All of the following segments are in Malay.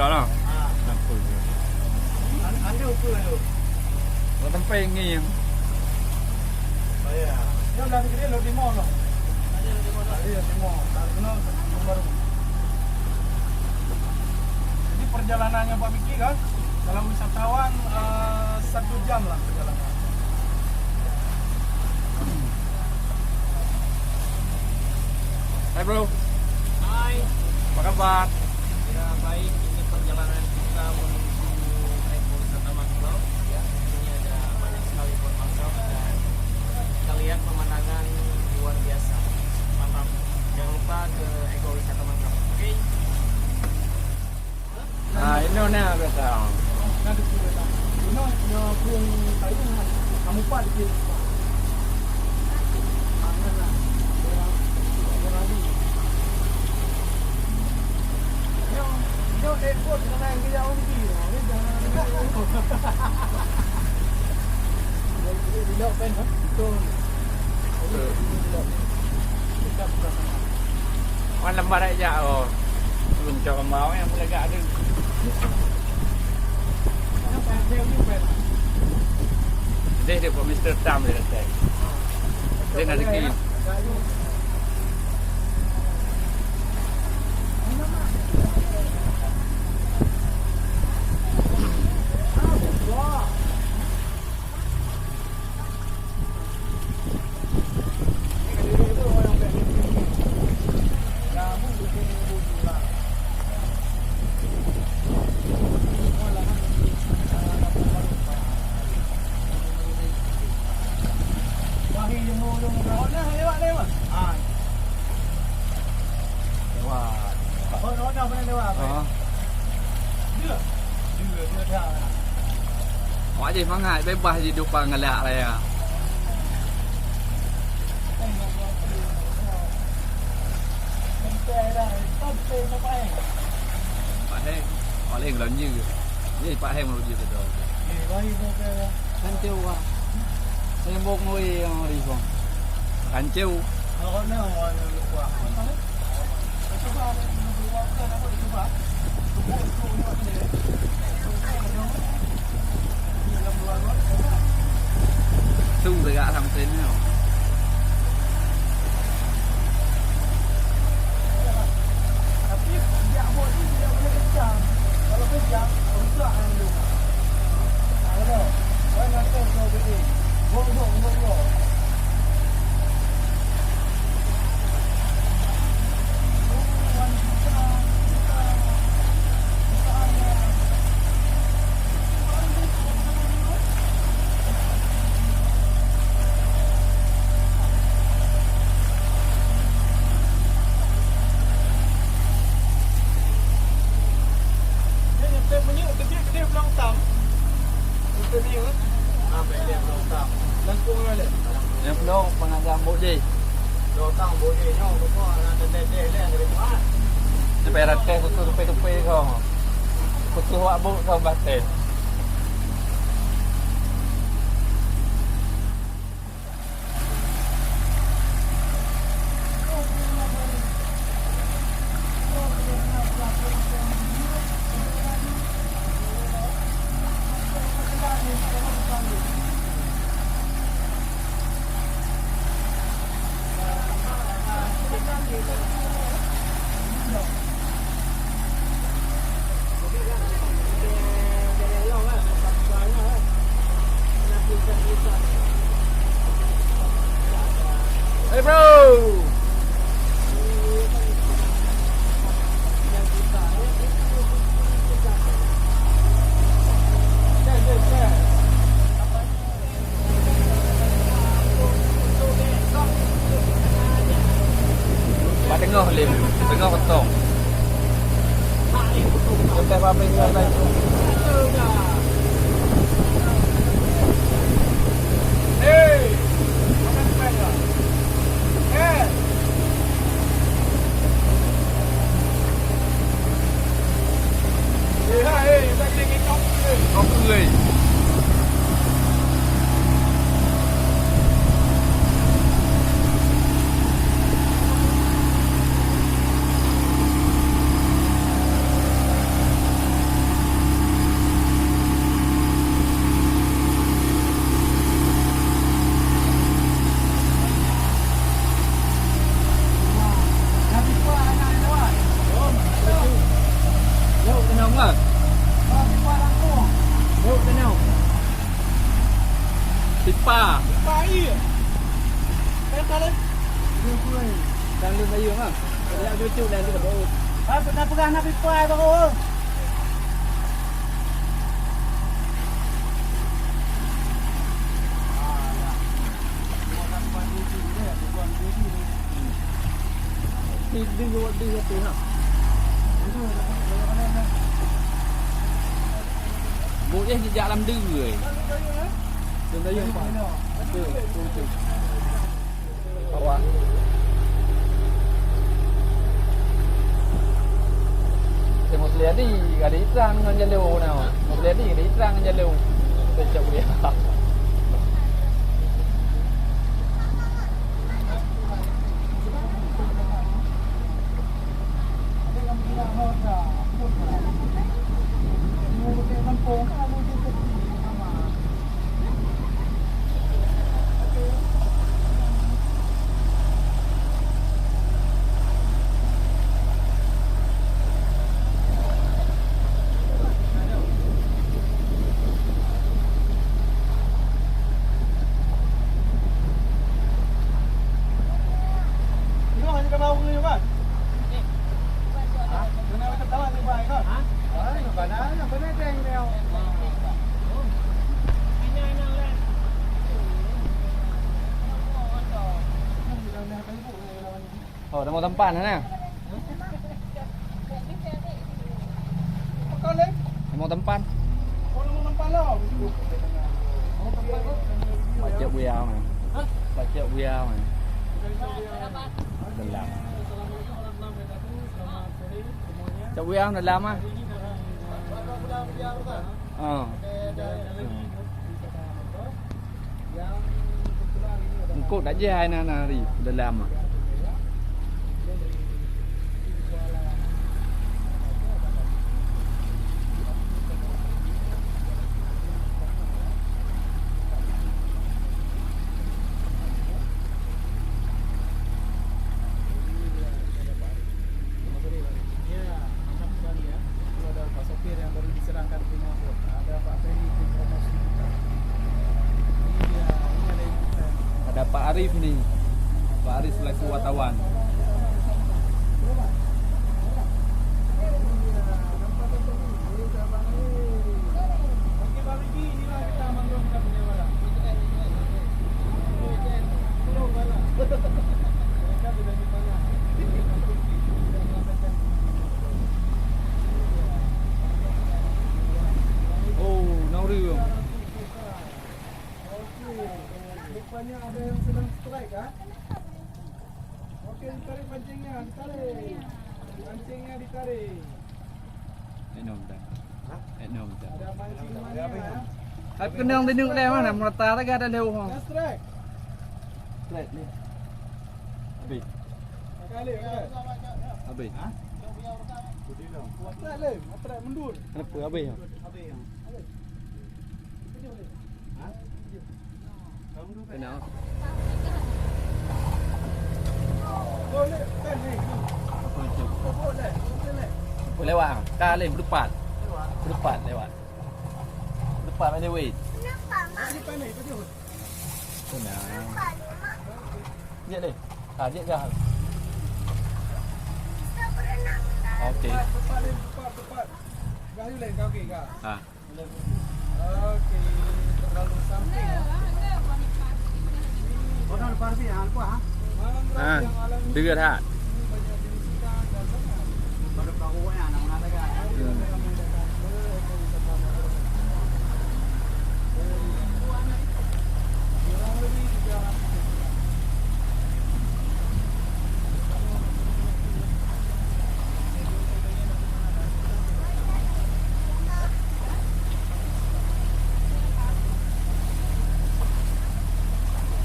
dah lah. Kenapa? Ada apa tu? Buat tempat yang ni yang. Oh ya. Dia lagi dia lo di mall lah. Ada di mall. Ada di mall. Tak kenal baru. Jadi perjalanannya Pak Miki kan, dalam wisatawan 1 jam lah perjalanan. Hai bro. Hai. Apa kabar? Ya baik, ini perjalanan kita menuju ekowisata mangrove. Ya, ini ada banyak sekali pohon mangrove dan kita lihat pemandangan luar biasa. Mantap. Jangan lupa ke ekowisata mangrove. Oke. Nah, ini mana biasa? Nanti kita lihat. Ini pun tadi kamu Pak di sini. Yo airport dengan yang jauh ni. Ni jangan. Dia pen ha. Betul. Kita bukan sama. Wan lembar aja oh. Puncak mau yang mulai gak ada. Dia Pak Mr. Tam dia datang. Dia nak pergi. Awak je mangat bebas je depan ngelak lah ya. Pak Heng, Pak Heng belanja ke? Ni Pak Heng belanja tu. Kancil wah. Saya bok ngoi yang hari bang. Kancil. Kalau ni orang lupa. Cuba cuba. Tu dekat sampai ni. Tapi dia buat ni dia boleh kencang. Kalau kencang, rosak yang dulu. Ada. Orang nak tahu begini. Gong. Yang penuh pengajar bodi. Sampai ratus tupai kau. Putih wak buk kau batin. Hey bro. Pak tengah lim, tengah potong. Sampai apa yang lain. Hey. Có người. pipa. Baik. Kali. Dan lu bayu ah. Dia cucu dan dia baru. Ah, pernah pegang nak pipa baru. Dia buat dia tu nak. Boleh jejak dalam dua. Dia bayu apa? Tu. Awak. Saya mau lihat di ada iklan dengan jalur now. Mau lihat di ada iklan dengan jalur. Saya boleh. Oh, dah mau tempan sana. Kali. Dah mau tempan. Orang mau nampak lah. Baca buaya mah. Baca buaya mah. Dalam. Cak buaya dalam ah. Oh. Engkau dah jahai nari dalam ah. Ada Pak Arif ni. Pak Arif selaku wartawan. Oh, Nauri. Rupanya ada yang sedang strike ah. Okey, ditarik pancingnya, ditarik. Pancingnya ditarik. Enom dah. Enom dah. Ada pancingnya. Hai kenang tinung le mana merata tak ada leu ha. Strike. Straight ni. Habis. Kali kan. Habis. Ha? Strike le, strike mundur. Kenapa habis ha? Habis. Kenal. Boleh kan ni. Boleh. Boleh lewat ah. Kali berdepan. Berdepan lewat. Berdepan mana wait. Ni pandai betul. Tenang. Dia deh. Ah dia dah. Okey. Tepat. Gayu lain kau okey kah? Ha. Okey. Terlalu samping. Orang lepas ni hang kuah. Ha. Dekat ha. Pada kau yang nak nak kan.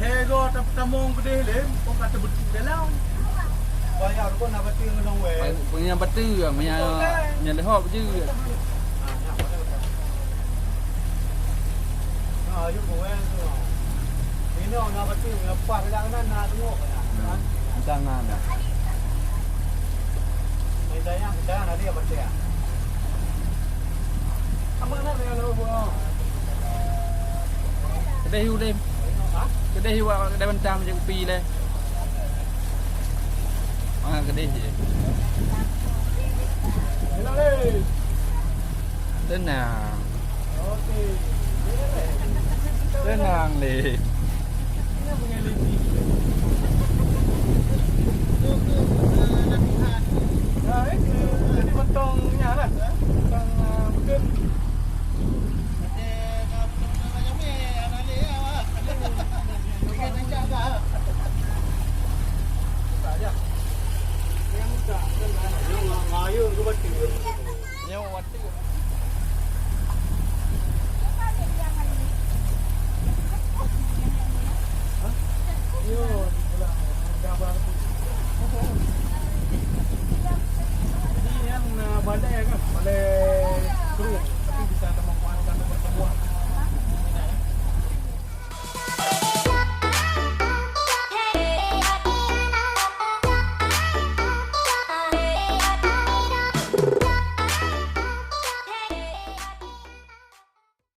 Hego tamong gede le, kau kata betul dalam. Bayar kau nak betul dengan we. Punya betul punya lehop je. Ah, you go and so. Ini nak betul lepas bilang nak tengok kan. Jangan dah. Kita nak dia betul ya. Apa nak dia lo buat? Đây Kedai buat kedai bentang macam kopi lah. Kedai je. Enak leh. Tenang. Okey. Tenang leh. Ini mengalami. Jadi potongnya lah. Potong mungkin. Nyawa wati. Yun, wala. Gambar tu. Jadi yang badai kan, badai keruh.